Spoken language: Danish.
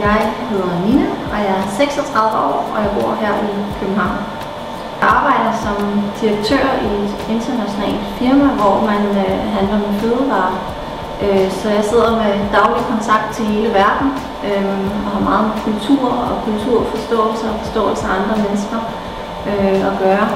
Jeg hedder Nina, og jeg er 36 år, og jeg bor her i København. Jeg arbejder som direktør i et internationalt firma, hvor man handler med fødevarer. Så jeg sidder med daglig kontakt til hele verden og har meget med kultur og kulturforståelse og forståelse af andre mennesker at gøre.